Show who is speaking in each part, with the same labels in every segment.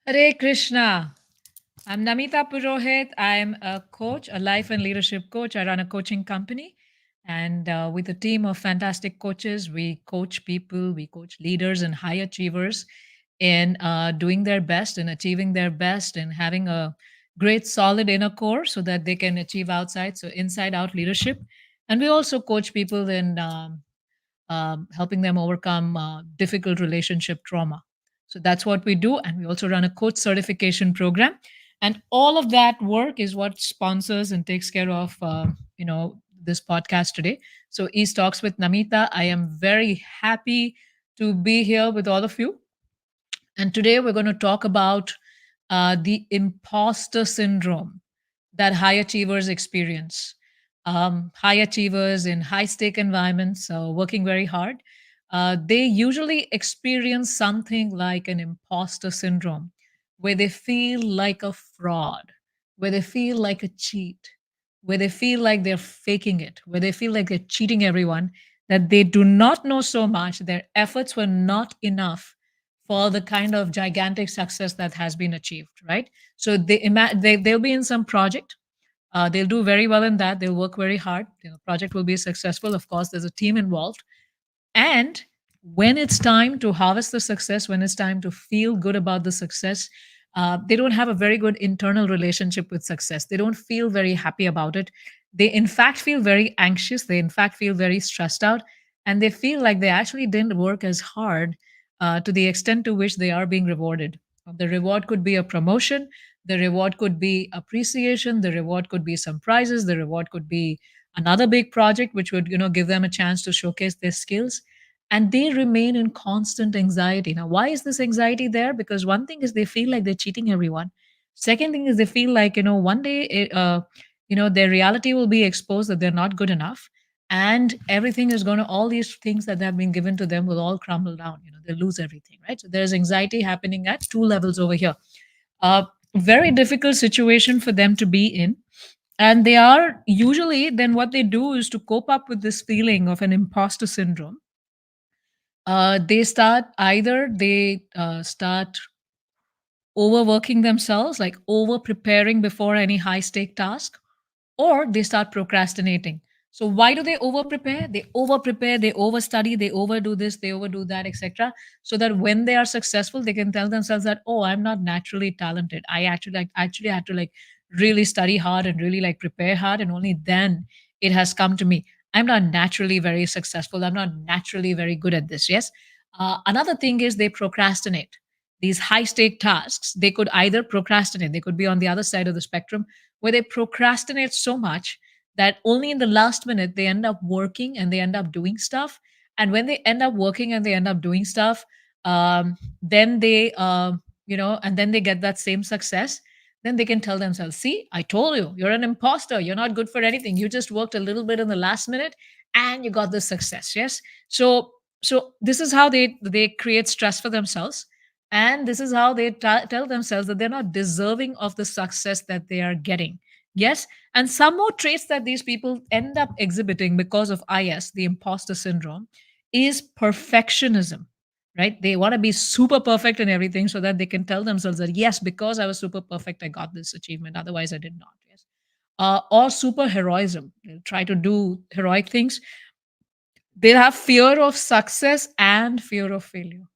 Speaker 1: Hare Krishna. I'm Namita Purohit. I'm a coach, a life and leadership coach. I run a coaching company. And with a team of fantastic coaches, we coach people, we coach leaders and high achievers in doing their best and achieving their best and having a great, solid inner core so that they can achieve outside, so inside out leadership. And we also coach people in helping them overcome difficult relationship trauma. So that's what we do. And we also run a coach certification program. And all of that work is what sponsors and takes care of, this podcast today. So East Talks with Namita. I am very happy to be here with all of you. And today we're going to talk about the imposter syndrome that high achievers experience. High achievers in high stake environments, working very hard, they usually experience something like an imposter syndrome, where they feel like a fraud, where they feel like a cheat, where they feel like they're faking it, where they feel like they're cheating everyone, that they do not know so much, their efforts were not enough for the kind of gigantic success that has been achieved, right? So they'll be in some project, they'll do very well in that. They'll work very hard. Project will be successful. Of course, there's a team involved. And when it's time to harvest the success, when it's time to feel good about the success, they don't have a very good internal relationship with success. They don't feel very happy about it. They, in fact, feel very anxious. They, in fact, feel very stressed out. And they feel like they actually didn't work as hard to the extent to which they are being rewarded. The reward could be a promotion. The reward could be appreciation. The reward could be some prizes. The reward could be another big project, which would give them a chance to showcase their skills, and they remain in constant anxiety. Now, why is this anxiety there? Because one thing is they feel like they're cheating everyone. Second thing is they feel like one day their reality will be exposed that they're not good enough, and everything is going to, all these things that have been given to them will all crumble down. They lose everything, right? So there's anxiety happening at two levels over here. uh, Very difficult situation for them to be in. And they are usually, then what they do is to cope up with this feeling of an imposter syndrome. They start overworking themselves, like over preparing before any high stake task, or they start procrastinating. So why do they over prepare? They over prepare, they over study, they overdo this, they overdo that, etc. So that when they are successful, they can tell themselves that, oh, I'm not naturally talented. I actually had to like really study hard and really like prepare hard, and only then it has come to me. I'm not naturally very successful. I'm not naturally very good at this. Yes. Another thing is they procrastinate. These high stake tasks, they could either procrastinate, they could be on the other side of the spectrum, where they procrastinate so much that only in the last minute they end up working and they end up doing stuff. And when they end up working and they end up doing stuff, then and then they get that same success. Then they can tell themselves, see, I told you, you're an imposter. You're not good for anything. You just worked a little bit in the last minute and you got this success. Yes. So this is how they create stress for themselves, and this is how they tell themselves that they're not deserving of the success that they are getting. Yes. And some more traits that these people end up exhibiting because of IS, the imposter syndrome, is perfectionism, right? They want to be super perfect in everything so that they can tell themselves that, yes, because I was super perfect, I got this achievement. Otherwise, I did not. Yes. Or super heroism. They'll try to do heroic things. They'll have fear of success and fear of failure.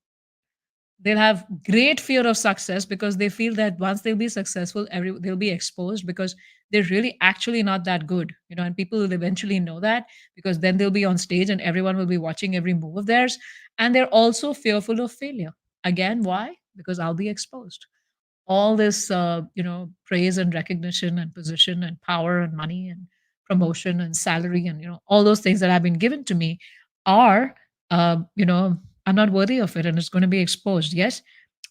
Speaker 1: They'll have great fear of success because they feel that once they'll be successful, they'll be exposed because they're really actually not that good, and people will eventually know that, because then they'll be on stage and everyone will be watching every move of theirs. And they're also fearful of failure. Again, why? Because I'll be exposed. All this praise and recognition and position and power and money and promotion and salary and all those things that have been given to me are uh, you know I'm not worthy of it, and it's going to be exposed. Yes.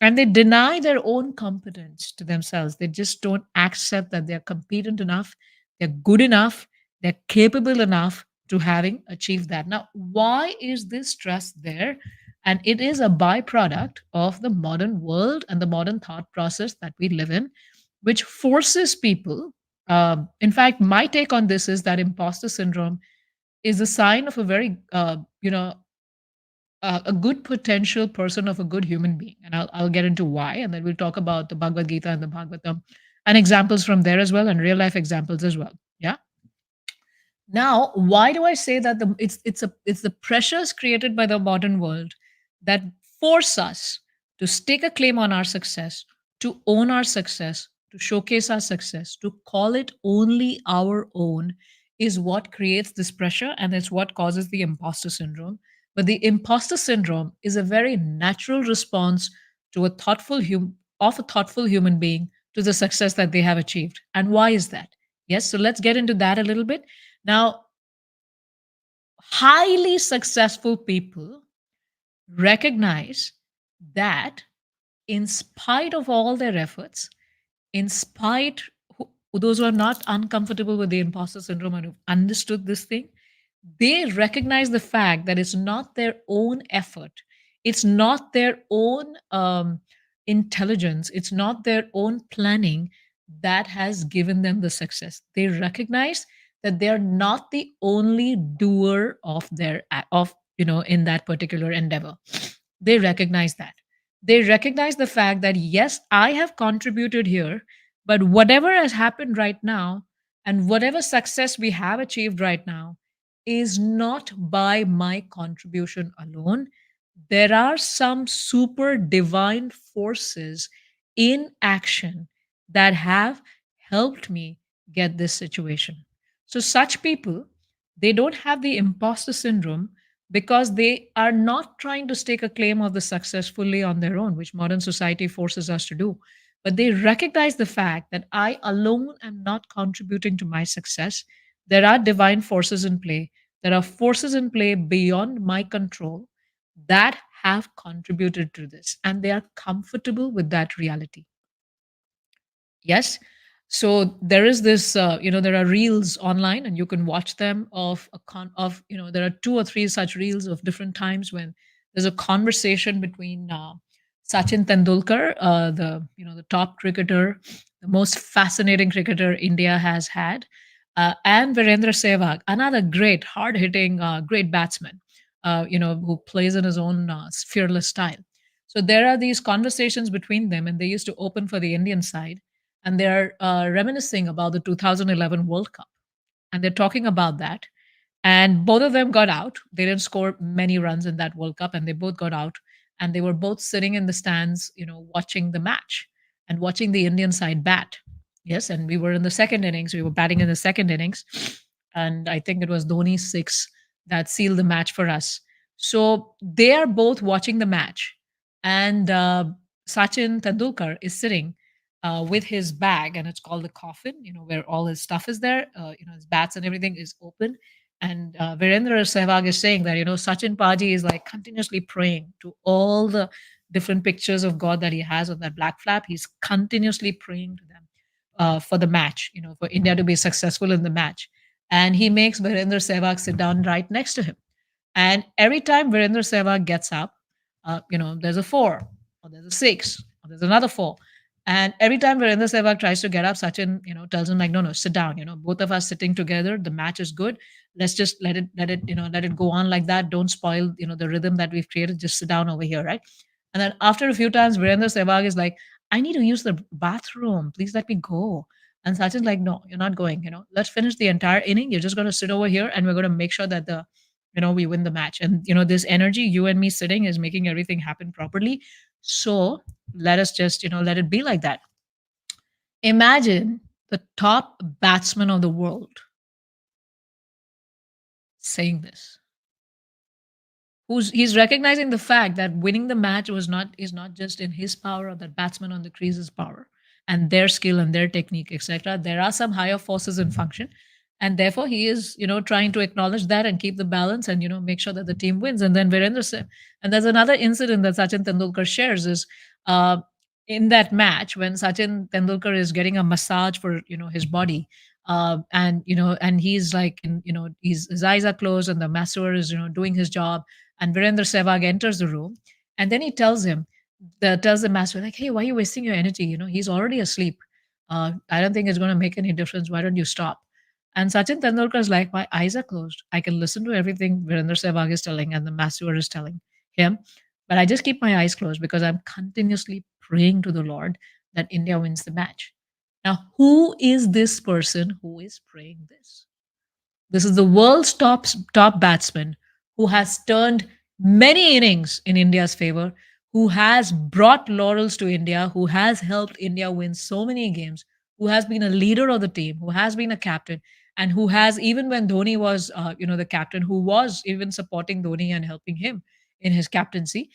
Speaker 1: And they deny their own competence to themselves. They just don't accept that they're competent enough, they're good enough, they're capable enough to having achieved that. Now, why is this stress there? And it is a byproduct of the modern world and the modern thought process that we live in, which forces people. In fact, my take on this is that imposter syndrome is a sign of a very, a good potential person of a good human being. And I'll get into why. And then we'll talk about the Bhagavad Gita and the Bhagavatam and examples from there as well and real life examples as well. Yeah. Now, why do I say that it's the pressures created by the modern world that force us to stake a claim on our success, to own our success, to showcase our success, to call it only our own is what creates this pressure and it's what causes the imposter syndrome. But the imposter syndrome is a very natural response to a thoughtful human being to the success that they have achieved. And why is that? Yes, so let's get into that a little bit. Now, highly successful people recognize that in spite of all their efforts, in spite those who are not uncomfortable with the imposter syndrome and who've understood this thing, they recognize the fact that it's not their own effort, it's not their own intelligence, it's not their own planning that has given them the success. They recognize that they are not the only doer of in that particular endeavor. They recognize that. They recognize the fact that yes, I have contributed here, but whatever has happened right now and whatever success we have achieved right now is not by my contribution alone. There are some super divine forces in action that have helped me get this situation. So, such people, they don't have the imposter syndrome because they are not trying to stake a claim of the success fully on their own, which modern society forces us to do. But they recognize the fact that I alone am not contributing to my success. There are divine forces in play. There are forces in play beyond my control that have contributed to this, and they are comfortable with that reality. Yes. So there is this, there are reels online, and you can watch them there are two or three such reels of different times when there's a conversation between Sachin Tendulkar, the top cricketer, the most fascinating cricketer India has had, and Virendra Sehwag, another great, hard hitting, great batsman, who plays in his own fearless style. So there are these conversations between them, and they used to open for the Indian side and they're reminiscing about the 2011 World Cup. And they're talking about that. And both of them got out. They didn't score many runs in that World Cup, and they both got out. And they were both sitting in the stands, watching the match and watching the Indian side bat. Yes, and we were in the second innings. We were batting in the second innings. And I think it was Dhoni's six that sealed the match for us. So they are both watching the match. And Sachin Tendulkar is sitting with his bag, and it's called the coffin, where all his stuff is there, his bats and everything is open. And Virendra Sehwag is saying that, Sachin Paji is like continuously praying to all the different pictures of God that he has on that black flap. He's continuously praying to them for the match, for India to be successful in the match. And he makes Virendra Sehwag sit down right next to him. And every time Virendra Sehwag gets up, there's a four, or there's a six, or there's another four. And every time Virendra Sehwag tries to get up, Sachin, tells him like, no, no, sit down. Both of us sitting together. The match is good. Let's just let it go on like that. Don't spoil, the rhythm that we've created. Just sit down over here, right? And then after a few times, Virendra Sehwag is like, I need to use the bathroom. Please let me go. And Sachin's like, no, you're not going. Let's finish the entire inning. You're just going to sit over here, and we're going to make sure that we win the match. And this energy, you and me sitting, is making everything happen properly. So let us just let it be like that. Imagine the top batsman of the world saying this. He's recognizing the fact that winning the match is not just in his power or that batsman on the crease's power and their skill and their technique, etc. There are some higher forces in function, and therefore he is trying to acknowledge that and keep the balance and make sure that the team wins. And then Virendra Singh, and there's another incident that Sachin Tendulkar shares is uh, in that match when Sachin Tendulkar is getting a massage for his body. And he's like, his eyes are closed, and the masseur is doing his job, and Virendra Sehwag enters the room, and then he tells the master, like, hey, why are you wasting your energy? He's already asleep. I don't think it's going to make any difference. Why don't you stop? And Sachin Tendulkar is like, my eyes are closed. I can listen to everything Virendra Sehwag is telling and the master is telling. him. But I just keep my eyes closed because I'm continuously praying to the Lord that India wins the match. Now, who is this person who is praying this? This is the world's top batsman who has turned many innings in India's favor, who has brought laurels to India, who has helped India win so many games, who has been a leader of the team, who has been a captain, and who has, even when Dhoni was, the captain, who was even supporting Dhoni and helping him in his captaincy.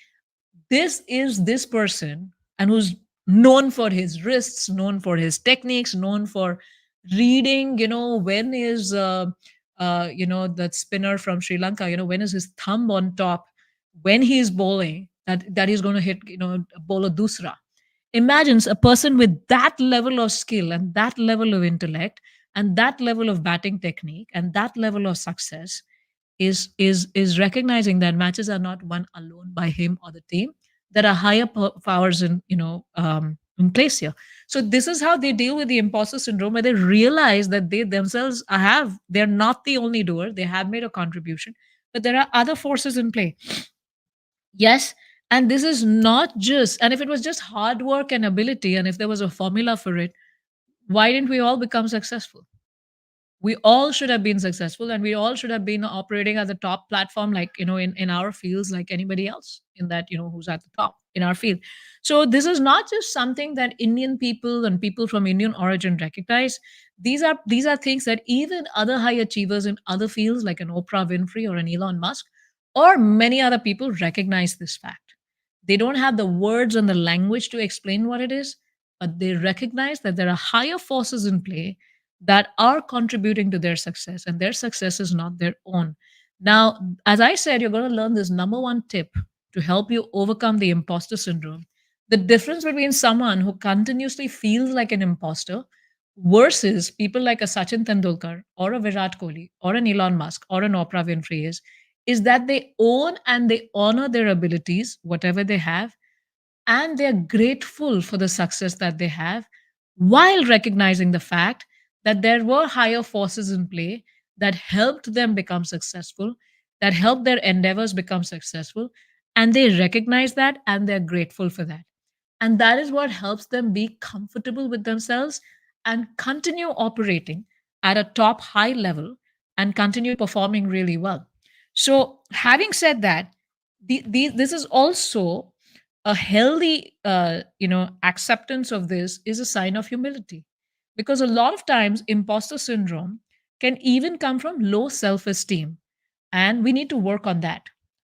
Speaker 1: This is this person, and who's known for his wrists, known for his techniques, known for reading, when is that spinner from Sri Lanka, when is his thumb on top, when he is bowling, that he's going to hit, bowl a dusra. Imagines a person with that level of skill and that level of intellect and that level of batting technique and that level of success is recognizing that matches are not won alone by him or the team. There are higher powers in place here. So this is how they deal with the imposter syndrome, where they realize that they themselves they're not the only doer. They have made a contribution, but there are other forces in play. Yes. And this is not just, and if it was just hard work and ability, and if there was a formula for it, why didn't we all become successful? We all should have been successful, and we all should have been operating at the top platform, like, in our fields, like anybody else in that, who's at the top in our field. So this is not just something that Indian people and people from Indian origin recognize. These are things that even other high achievers in other fields, like an Oprah Winfrey or an Elon Musk or many other people, recognize this fact. They don't have the words and the language to explain what it is, but they recognize that there are higher forces in play that are contributing to their success, and their success is not their own. Now, as I said, you're going to learn this number one tip to help you overcome the imposter syndrome. The difference between someone who continuously feels like an imposter versus people like a Sachin Tendulkar or a Virat Kohli or an Elon Musk or an Oprah Winfrey is that they own and they honor their abilities, whatever they have, and they're grateful for the success that they have, while recognizing the fact that there were higher forces in play that helped them become successful, that helped their endeavors become successful, and they recognize that and they're grateful for that. And that is what helps them be comfortable with themselves and continue operating at a top high level and continue performing really well. So, having said that, this is also a healthy, acceptance of this is a sign of humility, because a lot of times imposter syndrome can even come from low self-esteem, and we need to work on that,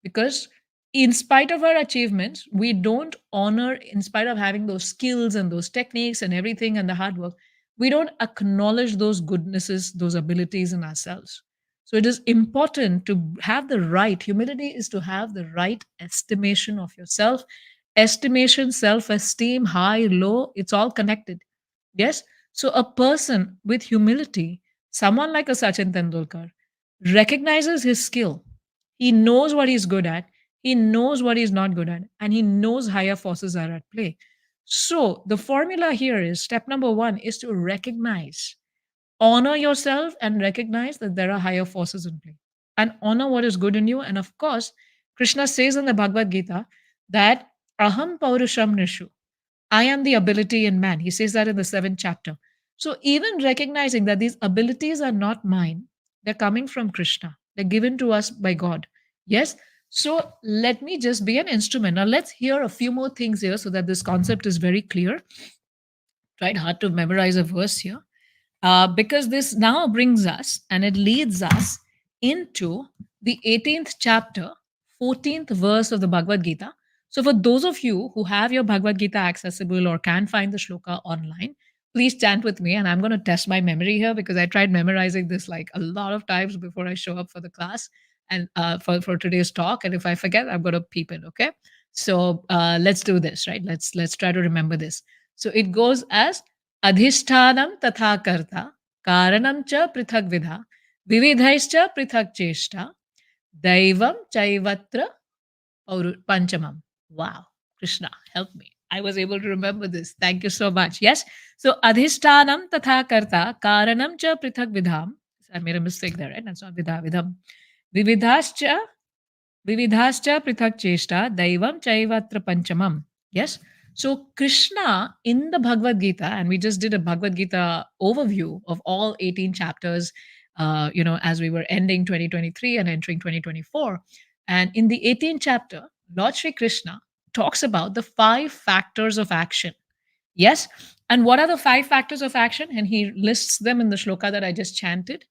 Speaker 1: because in spite of our achievements, we don't honor, in spite of having those skills and those techniques and everything and the hard work, we don't acknowledge those goodnesses, those abilities in ourselves. So it is important to have the right, humility is to have the right estimation of yourself. Estimation, self esteem, high, low, it's all connected. Yes. So a person with humility, someone like a Sachin Tendulkar, recognizes his skill. He knows what he's good at. He knows what he's not good at. And he knows higher forces are at play. So the formula here is step number one is to recognize, honor yourself, and recognize that there are higher forces in play. And honor what is good in you. And of course, Krishna says in the Bhagavad Gita that aham paurusham nishu, I am the ability in man. He says that in the seventh chapter. So, even recognizing that these abilities are not mine, they're coming from Krishna, they're given to us by God. Yes. So, let me just be an instrument. Now, let's hear a few more things here so that this concept is very clear. Tried hard to memorize a verse here, because this now brings us and it leads us into the 18th chapter, 14th verse of the Bhagavad Gita. So, for those of you who have your Bhagavad Gita accessible or can find the shloka online, please chant with me. And I'm going to test my memory here because I tried memorizing this like a lot of times before I show up for the class and for today's talk. And if I forget, I'm going to peep it. Okay. So let's do this, right? Let's try to remember this. So it goes as Adhishtanam tatha karta, karanam cha prithak vidha, vividhaischa prithak cheshta, daivam chaivatra panchamam. Wow, Krishna, help me. I was able to remember this. Thank you so much. Yes. So adhishtanam tatha karta, karanam cha prithak vidham. I made a mistake there, right? That's not vidha, vidham. Vividhascha Vividhascha prithak cheshta daivam chaivatra panchamam. Yes. So Krishna in the Bhagavad Gita, and we just did a Bhagavad Gita overview of all 18 chapters, as we were ending 2023 and entering 2024. And in the 18th chapter, Lord Shri Krishna talks about the 5 factors of action. Yes. And what are the 5 factors of action? And he lists them in the shloka that I just chanted,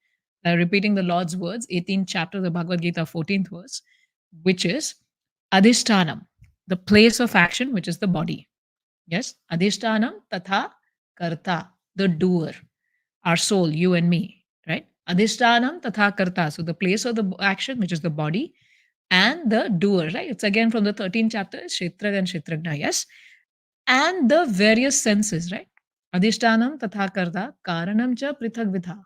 Speaker 1: repeating the Lord's words, 18th chapter of the Bhagavad Gita, 14th verse, which is adhishtanam, the place of action, which is the body. Yes. Adhishtanam tatha karta, the doer, our soul, you and me, right? Adhishtanam tatha karta. So the place of the action, which is the body, and the doer, right? It's again from the 13th chapter, Kshetra and Kshetragna, yes? And the various senses, right? Adhishtanam tatha karta, karanam cha prithak vidha.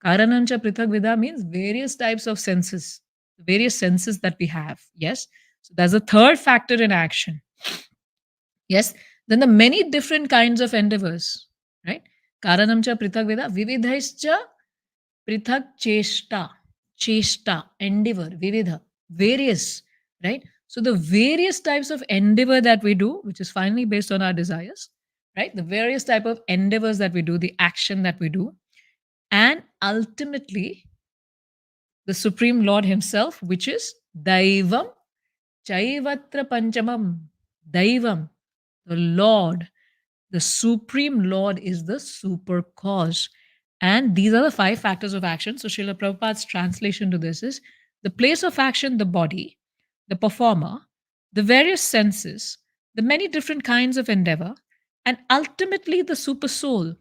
Speaker 1: Karanam cha prithak vidha means various types of senses, various senses that we have, yes? So that's the third factor in action, yes? Then the many different kinds of endeavors, right? Karanam cha prithak vidha, vividhaischa prithak cheshta, endeavor, vividha, various, right? So the various types of endeavor that we do, which is finally based on our desires, right? The various type of endeavors that we do, the action that we do, and ultimately the Supreme Lord Himself, which is Daivam Chaivatra Panchamam. Daivam, the Lord, the Supreme Lord is the super cause. And these are the 5 factors of action. So Srila Prabhupada's translation to this is the place of action, the body, the performer, the various senses, the many different kinds of endeavor, and ultimately the super soul.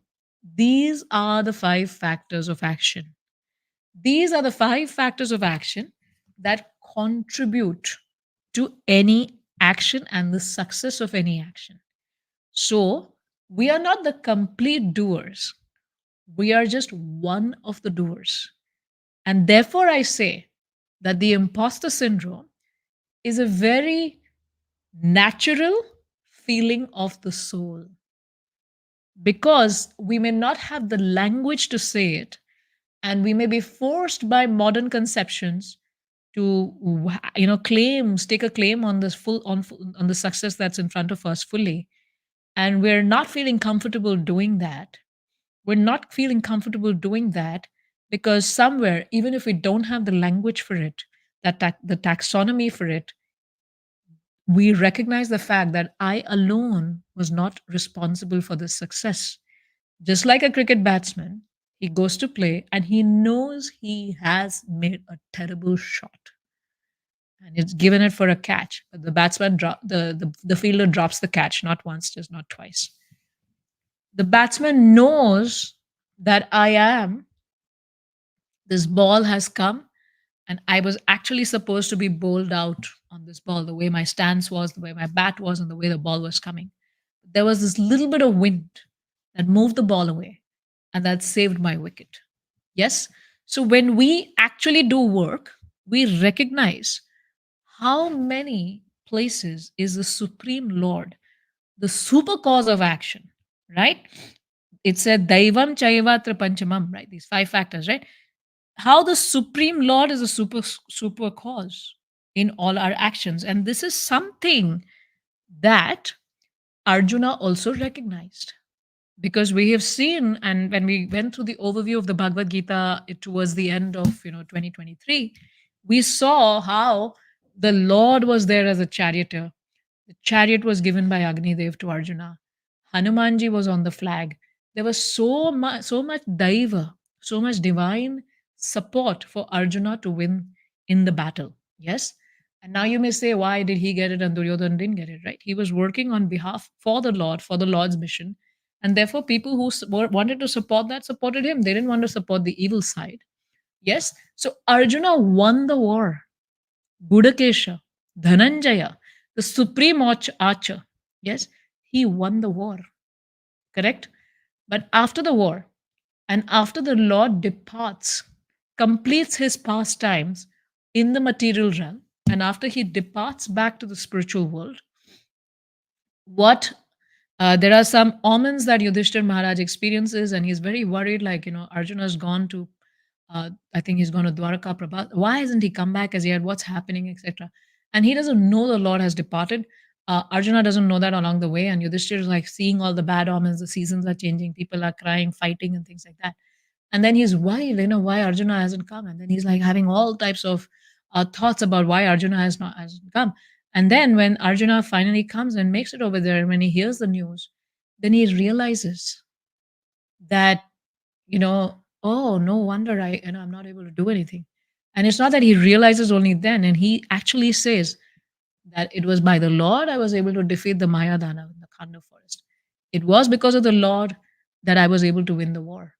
Speaker 1: These are the 5 factors of action. These are the 5 factors of action that contribute to any action and the success of any action. So, we are not the complete doers. We are just one of the doers. And therefore, I say that the imposter syndrome is a very natural feeling of the soul because we may not have the language to say it, and we may be forced by modern conceptions to claims take a claim on this on the success that's in front of us fully, and we're not feeling comfortable doing that. We're not feeling comfortable doing that because somewhere, even if we don't have the language for it, the taxonomy for it, we recognize the fact that I alone was not responsible for this success. Just like a cricket batsman, he goes to play and he knows he has made a terrible shot and it's given it for a catch. But the batsman the fielder drops the catch not once, just not twice. The batsman knows that this ball has come and I was actually supposed to be bowled out on this ball, the way my stance was, the way my bat was, and the way the ball was coming. There was this little bit of wind that moved the ball away and that saved my wicket. Yes? So when we actually do work, we recognize how many places is the Supreme Lord, the super cause of action, right? It said Daivam Chaivatra Panchamam, right? These 5 factors, right? How the Supreme Lord is a super cause in all our actions. And this is something that Arjuna also recognized because we have seen, and when we went through the overview of the Bhagavad Gita towards the end of 2023, we saw how the Lord was there as a charioteer. The chariot was given by Agnidev to Arjuna. Hanumanji was on the flag. There was so much daiva, so much divine support for Arjuna to win in the battle. Yes. And now you may say, why did he get it and Duryodhana didn't get it, right? He was working on behalf for the Lord, for the Lord's mission. And therefore, people who wanted to support that supported him. They didn't want to support the evil side. Yes. So Arjuna won the war. Budakesha, Dhananjaya, the supreme archer, yes, he won the war. Correct? But after the war, and after the Lord departs, completes his pastimes in the material realm, and after he departs back to the spiritual world, what there are some omens that Yudhishthir Maharaj experiences, and he's very worried. Like, Arjuna's gone to, I think he's gone to Dwarka Prabhat. Why hasn't he come back as yet? What's happening, etc. and he doesn't know the Lord has departed. Arjuna doesn't know that along the way, and Yudhishthir is like seeing all the bad omens. The seasons are changing, people are crying, fighting, and things like that. And then he's worried, why Arjuna hasn't come, and then he's like having all types of thoughts about why Arjuna hasn't come. And then when Arjuna finally comes and makes it over there, and when he hears the news, then he realizes that oh, no wonder I'm not able to do anything. And it's not that he realizes only then, and he actually says that it was by the Lord I was able to defeat the Mayadana in the Khandav forest. It was because of the Lord that I was able to win the war.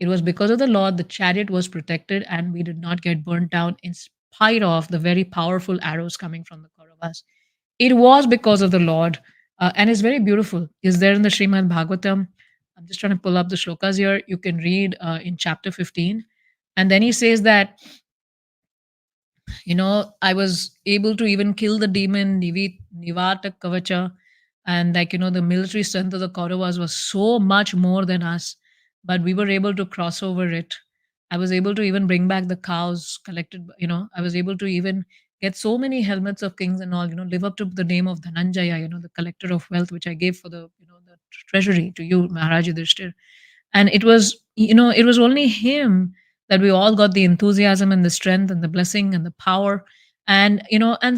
Speaker 1: It was because of the Lord the chariot was protected and we did not get burnt down in spite of the very powerful arrows coming from the Kauravas. It was because of the Lord, and it's very beautiful. Is there in the Srimad Bhagavatam? I'm just trying to pull up the shlokas here. You can read in chapter 15. And then he says that I was able to even kill the demon Nivata Kavacha. And the military strength of the Kauravas was so much more than us, but we were able to cross over it. I was able to even bring back the cows collected, I was able to even get so many helmets of kings and all, live up to the name of Dhananjaya, the collector of wealth, which I gave for the treasury to you, Maharaj Yudhishthir. And it was only him that we all got the enthusiasm and the strength and the blessing and the power, and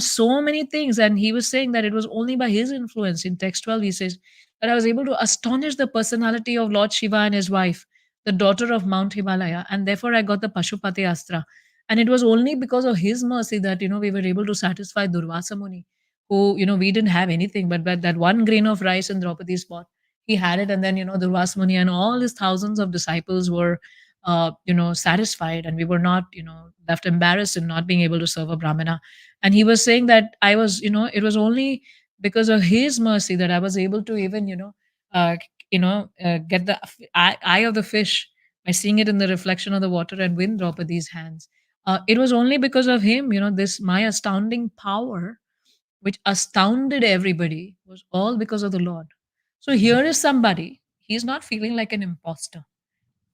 Speaker 1: so many things. And he was saying that it was only by his influence. In text 12 he says that I was able to astonish the personality of Lord Shiva and his wife, the daughter of Mount Himalaya, and therefore I got the Pashupati Astra. And it was only because of his mercy that we were able to satisfy Durvasa Muni, who we didn't have anything but that one grain of rice in Draupadi's pot. He had it, and then Durvas Muni and all his thousands of disciples were satisfied, and we were not left embarrassed in not being able to serve a Brahmana. And he was saying that I was it was only because of his mercy that I was able to even uh, get the eye of the fish by seeing it in the reflection of the water and win Draupadi's hands. It was only because of him, this my astounding power which astounded everybody, was all because of the Lord. So here is somebody, he's not feeling like an imposter.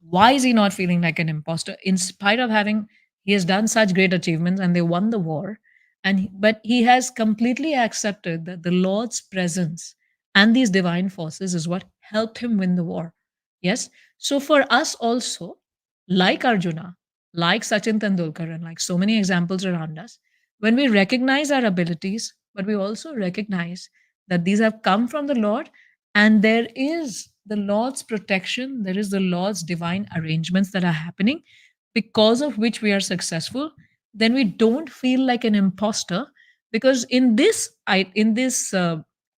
Speaker 1: Why is he not feeling like an imposter? In spite of having, he has done such great achievements and they won the war. But he has completely accepted that the Lord's presence and these divine forces is what helped him win the war. Yes. So for us also, like Arjuna, like Sachin Tendulkar, and like so many examples around us, when we recognize our abilities, but we also recognize that these have come from the Lord, and there is the Lord's protection, there is the Lord's divine arrangements that are happening because of which we are successful, then we don't feel like an imposter, because in this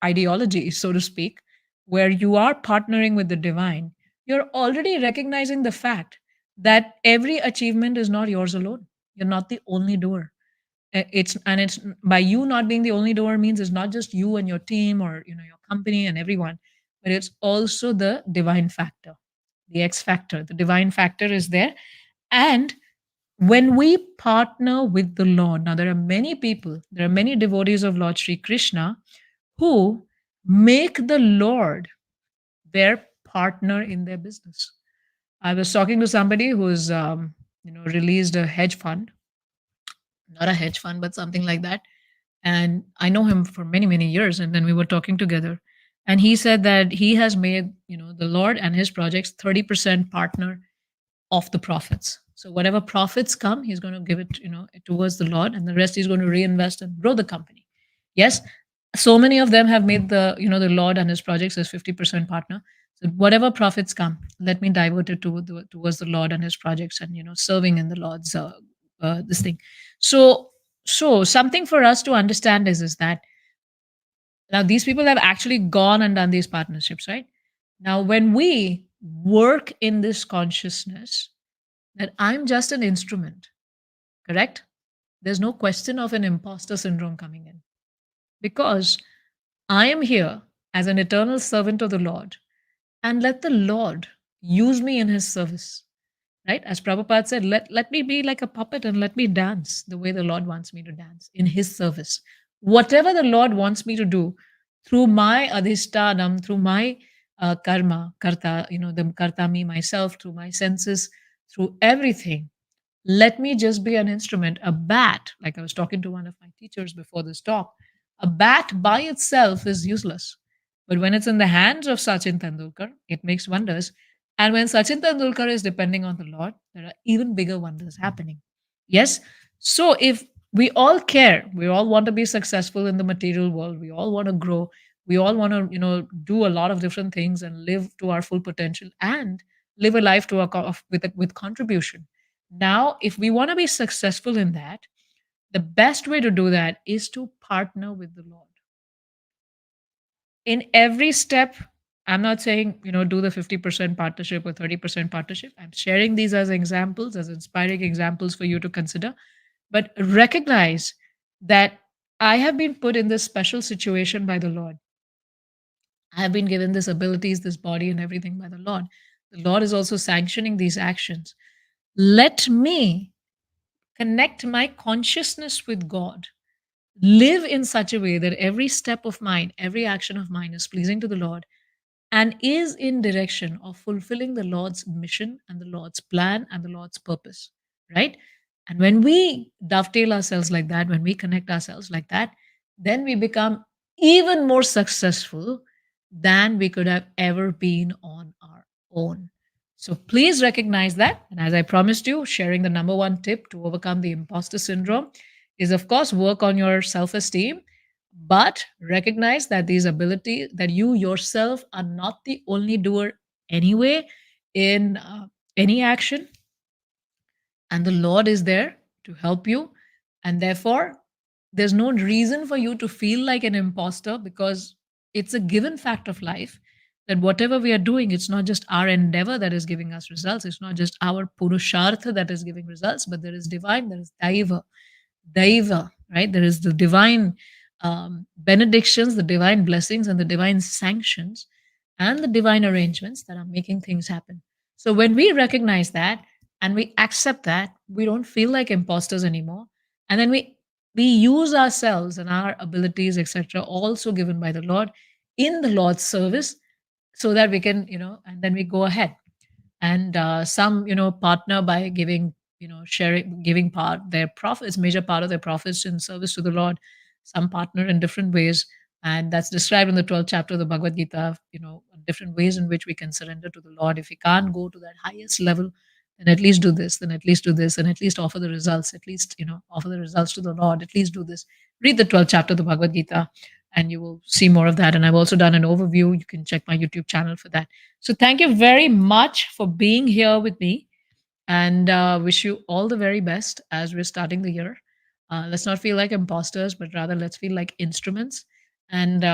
Speaker 1: ideology, so to speak, where you are partnering with the divine, you're already recognizing the fact that every achievement is not yours alone. You're not the only doer. It's by you not being the only doer means it's not just you and your team or your company and everyone, but it's also the divine factor, the X factor. The divine factor is there. And when we partner with the Lord, now there are many devotees of Lord Sri Krishna who make the Lord their partner in their business. I was talking to somebody who's released a hedge fund, not a hedge fund, but something like that. And I know him for many, many years. And then we were talking together. And he said that he has made, the Lord and his projects 30% partner of the profits. So whatever profits come, he's going to give it, towards the Lord, and the rest he's going to reinvest and grow the company. Yes, so many of them have made the Lord and his projects as 50% partner. So whatever profits come, let me divert it towards the Lord and his projects, and serving in the Lord's this thing. So something for us to understand is that now these people have actually gone and done these partnerships, right? Now, when we work in this consciousness that I'm just an instrument, correct? There's no question of an imposter syndrome coming in, because I am here as an eternal servant of the Lord, and let the Lord use me in his service. Right? As Prabhupada said, let me be like a puppet and let me dance the way the Lord wants me to dance in his service. Whatever the Lord wants me to do through my adhishtanam, through my karma, karta, the karta me, myself, through my senses, through everything, Let me just be an instrument, a bat. Like I was talking to one of my teachers before this talk. A bat by itself is useless. But when it's in the hands of Sachin Tendulkar, it makes wonders. And when Sachin Tendulkar is depending on the Lord, there are even bigger wonders happening. Yes. So if we all care, we all want to be successful in the material world, we all want to grow, we all want to, do a lot of different things and live to our full potential and live a life to with contribution. Now, if we want to be successful in that, the best way to do that is to partner with the Lord in every step. I'm not saying, do the 50% partnership or 30% partnership. I'm sharing these as examples, as inspiring examples for you to consider. But recognize that I have been put in this special situation by the Lord. I have been given these abilities, this body, and everything by the Lord. The Lord is also sanctioning these actions. Let me connect my consciousness with God, live in such a way that every step of mine, every action of mine is pleasing to the Lord and is in direction of fulfilling the Lord's mission and the Lord's plan and the Lord's purpose, right? And when we dovetail ourselves like that, when we connect ourselves like that, then we become even more successful than we could have ever been on our own. So please recognize that. And as I promised you, sharing the number one tip to overcome the imposter syndrome is, of course, work on your self esteem, but recognize that these abilities, that you yourself are not the only doer anyway in any action, and the Lord is there to help you. And therefore, there's no reason for you to feel like an imposter, because it's a given fact of life that whatever we are doing, it's not just our endeavor that is giving us results. It's not just our purushartha that is giving results, but there is divine, there is daiva, right? There is the divine benedictions, the divine blessings, and the divine sanctions, and the divine arrangements that are making things happen. So when we recognize that and we accept that, we don't feel like imposters anymore. And then we use ourselves and our abilities, etc., also given by the Lord, in the Lord's service, so that we can, and then we go ahead. And some, partner by giving, sharing, giving part their profits, major part of their profits in service to the Lord. Some partner in different ways, and that's described in the 12th chapter of the Bhagavad Gita. Different ways in which we can surrender to the Lord. If we can't go to that highest level, then at least do this, then at least do this, and at least offer the results, at least, offer the results to the Lord, at least do this. Read the 12th chapter of the Bhagavad Gita, and you will see more of that. And I've also done an overview. You can check my YouTube channel for that. So thank you very much for being here with me, and wish you all the very best as we're starting the year. Let's not feel like imposters, but rather let's feel like instruments, and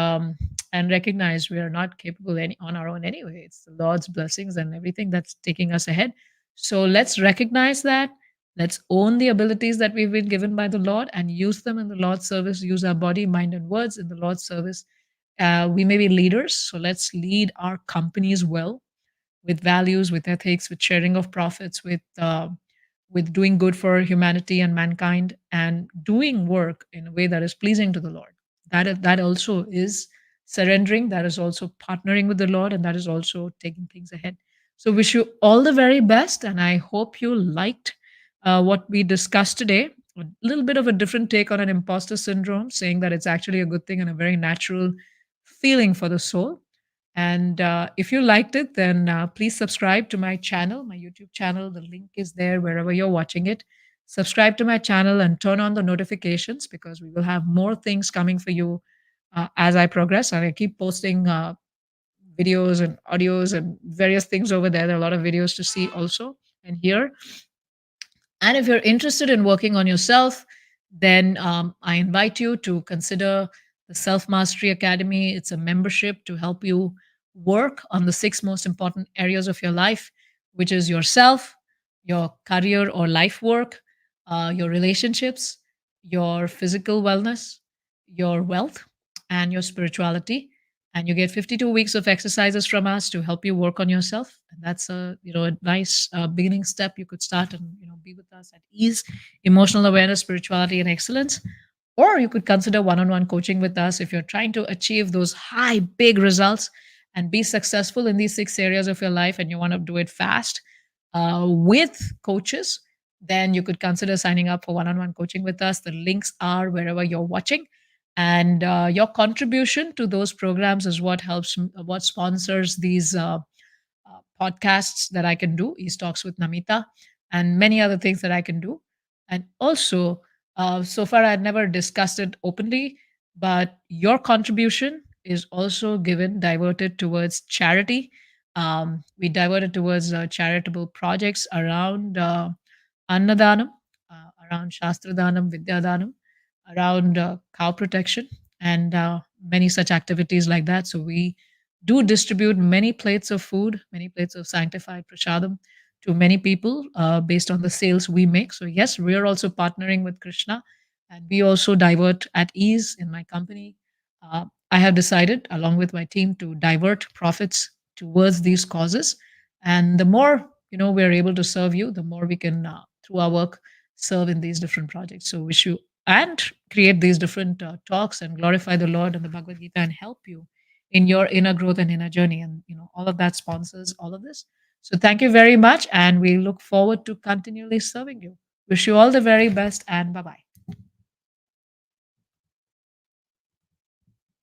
Speaker 1: and recognize we are not capable on our own anyway. It's the Lord's blessings and everything that's taking us ahead. So let's recognize that. Let's own the abilities that we've been given by the Lord and use them in the Lord's service. Use our body, mind, and words in the Lord's service. We may be leaders, so let's lead our companies well, with values, with ethics, with sharing of profits, with doing good for humanity and mankind, and doing work in a way that is pleasing to the Lord. That also is surrendering. That is also partnering with the Lord, and that is also taking things ahead. So, wish you all the very best, and I hope you liked what we discussed today. A little bit of a different take on an imposter syndrome, saying that it's actually a good thing and a very natural feeling for the soul. And if you liked it, then please subscribe to my channel, my YouTube channel. The link is there wherever you're watching it. Subscribe to my channel and turn on the notifications, because we will have more things coming for you as I progress. And I keep posting videos and audios and various things over there. There are a lot of videos to see also and hear. And if you're interested in working on yourself, then I invite you to consider the Self Mastery Academy. It's a membership to help you work on the six most important areas of your life, which is yourself, your career or life work, your relationships, your physical wellness, your wealth, and your spirituality. And you get 52 weeks of exercises from us to help you work on yourself. And that's a nice beginning step. You could start and be with us at ease, emotional awareness, spirituality, and excellence. Or you could consider one-on-one coaching with us if you're trying to achieve those high, big results and be successful in these six areas of your life, and you want to do it fast with coaches. then you could consider signing up for one-on-one coaching with us. The links are wherever you're watching, and your contribution to those programs is what what sponsors these podcasts that I can do, East Talks with Namita, and many other things that I can do. And also, so far I had never discussed it openly, but your contribution is also given, diverted towards charity. We diverted towards charitable projects around Annadanam, around Shastradanam, Vidyadanam, around cow protection, and many such activities like that. So we do distribute many plates of food, many plates of sanctified prashadam to many people based on the sales we make. So, yes, we are also partnering with Krishna, and we also divert at ease in my company. I have decided, along with my team, to divert profits towards these causes. And the more we're able to serve you, the more we can, through our work, serve in these different projects. So, wish you and create these different talks and glorify the Lord and the Bhagavad Gita and help you in your inner growth and inner journey. And all of that sponsors all of this. So thank you very much, and we look forward to continually serving you. Wish you all the very best, and bye bye.